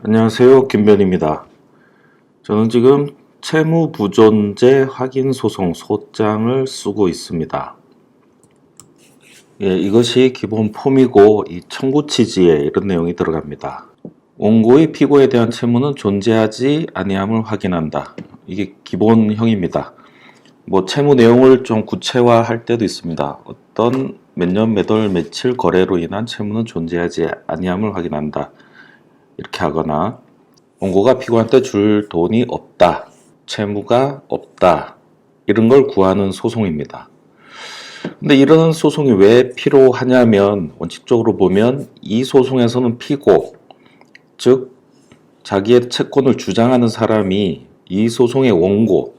안녕하세요. 김변입니다. 저는 지금 채무부존재 확인소송 소장을 쓰고 있습니다. 이것이 기본 폼이고 이 청구 취지에 이런 내용이 들어갑니다. 원고의 피고에 대한 채무는 존재하지 아니함을 확인한다. 이게 기본형입니다. 채무 내용을 좀 구체화할 때도 있습니다. 어떤 몇 년 몇 월 며칠 거래로 인한 채무는 존재하지 아니함을 확인한다. 이렇게 하거나 원고가 피고한테 줄 돈이 없다, 채무가 없다, 이런 걸 구하는 소송입니다. 근데 이런 소송이 왜 필요하냐면 원칙적으로 보면 이 소송에서는 피고, 즉 자기의 채권을 주장하는 사람이 이 소송의 원고,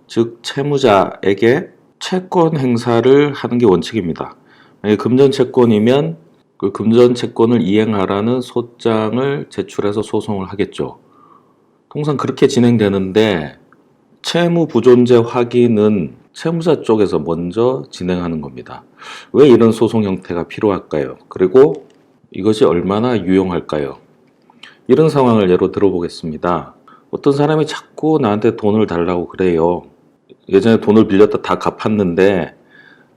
즉 채무자에게 채권 행사를 하는 게 원칙입니다. 금전 채권이면 그 금전 채권을 이행하라는 소장을 제출해서 소송을 하겠죠. 통상 그렇게 진행되는데 채무 부존재 확인은 채무자 쪽에서 먼저 진행하는 겁니다. 왜 이런 소송 형태가 필요할까요? 그리고 이것이 얼마나 유용할까요? 이런 상황을 예로 들어보겠습니다. 어떤 사람이 자꾸 나한테 돈을 달라고 그래요. 예전에 돈을 빌렸다 다 갚았는데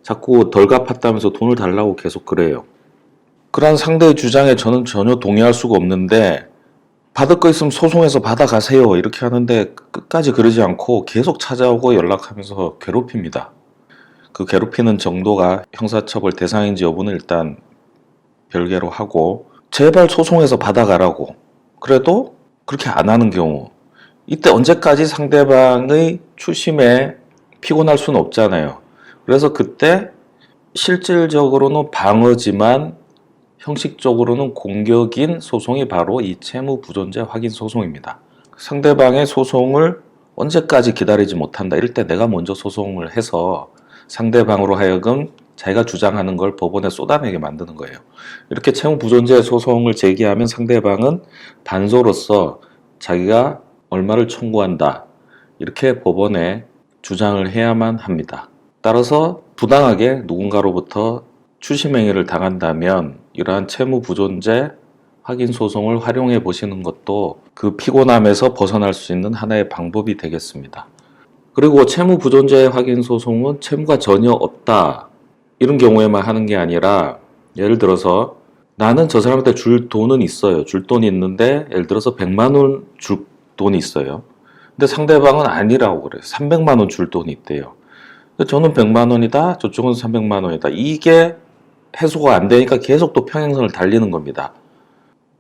자꾸 덜 갚았다면서 돈을 달라고 계속 그래요. 그러한 상대의 주장에 저는 전혀 동의할 수가 없는데 받을 거 있으면 소송해서 받아가세요 이렇게 하는데 끝까지 그러지 않고 계속 찾아오고 연락하면서 괴롭힙니다. 그 괴롭히는 정도가 형사처벌 대상인지 여부는 일단 별개로 하고 제발 소송해서 받아가라고 그래도 그렇게 안 하는 경우, 이때 언제까지 상대방의 추심에 피곤할 수는 없잖아요. 그래서 그때 실질적으로는 방어지만 형식적으로는 공격인 소송이 바로 이 채무부존재 확인 소송입니다. 상대방의 소송을 언제까지 기다리지 못한다. 이럴 때 내가 먼저 소송을 해서 상대방으로 하여금 자기가 주장하는 걸 법원에 쏟아내게 만드는 거예요. 이렇게 채무부존재 소송을 제기하면 상대방은 반소로서 자기가 얼마를 청구한다, 이렇게 법원에 주장을 해야만 합니다. 따라서 부당하게 누군가로부터 추심행위를 당한다면 이러한 채무부존재 확인 소송을 활용해 보시는 것도 그 피곤함에서 벗어날 수 있는 하나의 방법이 되겠습니다. 그리고 채무부존재 확인 소송은 채무가 전혀 없다, 이런 경우에만 하는 게 아니라 예를 들어서 나는 저 사람한테 줄 돈은 있어요. 줄 돈이 있는데 예를 들어서 100만 원 줄 돈이 있어요. 근데 상대방은 아니라고 그래요. 300만 원 줄 돈이 있대요. 저는 100만 원이다, 저쪽은 300만 원이다. 이게 해소가 안 되니까 계속 또 평행선을 달리는 겁니다.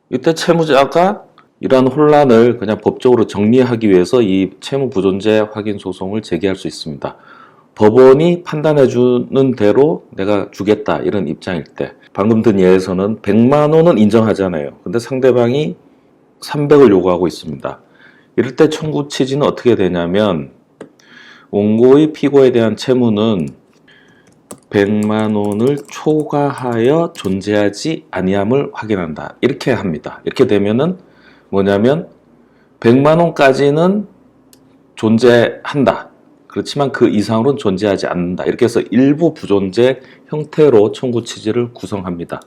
이때 채무자가 이러한 혼란을 그냥 법적으로 정리하기 위해서 이 채무부존재 확인 소송을 제기할 수 있습니다. 법원이 판단해주는 대로 내가 주겠다 이런 입장일 때, 방금 든 예에서는 100만 원은 인정하잖아요. 근데 상대방이 300을 요구하고 있습니다. 이럴 때 청구 취지는 어떻게 되냐면 원고의 피고에 대한 채무는 100만 원을 초과하여 존재하지 아니함을 확인한다. 이렇게 합니다. 이렇게 되면은 뭐냐면 100만 원까지는 존재한다. 그렇지만 그 이상으로는 존재하지 않는다. 이렇게 해서 일부 부존재 형태로 청구 취지를 구성합니다.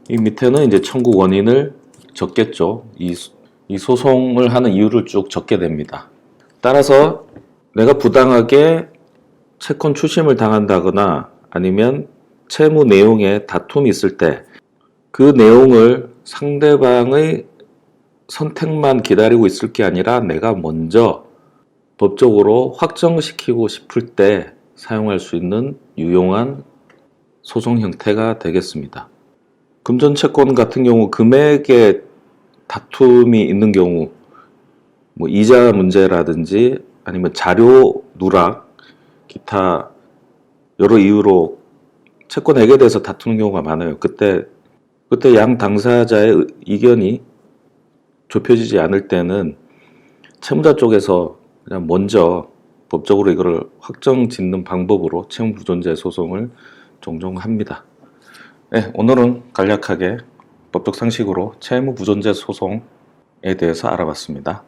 이 밑에는 이제 청구 원인을 적겠죠. 이 소송을 하는 이유를 쭉 적게 됩니다. 따라서 내가 부당하게 채권 추심을 당한다거나 아니면 채무 내용에 다툼이 있을 때 그 내용을 상대방의 선택만 기다리고 있을 게 아니라 내가 먼저 법적으로 확정시키고 싶을 때 사용할 수 있는 유용한 소송 형태가 되겠습니다. 금전채권 같은 경우 금액에 다툼이 있는 경우, 이자 문제라든지 아니면 자료 누락, 기타 여러 이유로 채권액에 대해서 다투는 경우가 많아요. 그때 양 당사자의 이견이 좁혀지지 않을 때는 채무자 쪽에서 그냥 먼저 법적으로 이거를 확정 짓는 방법으로 채무부존재 소송을 종종 합니다. 오늘은 간략하게 법적 상식으로 채무부존재 소송에 대해서 알아봤습니다.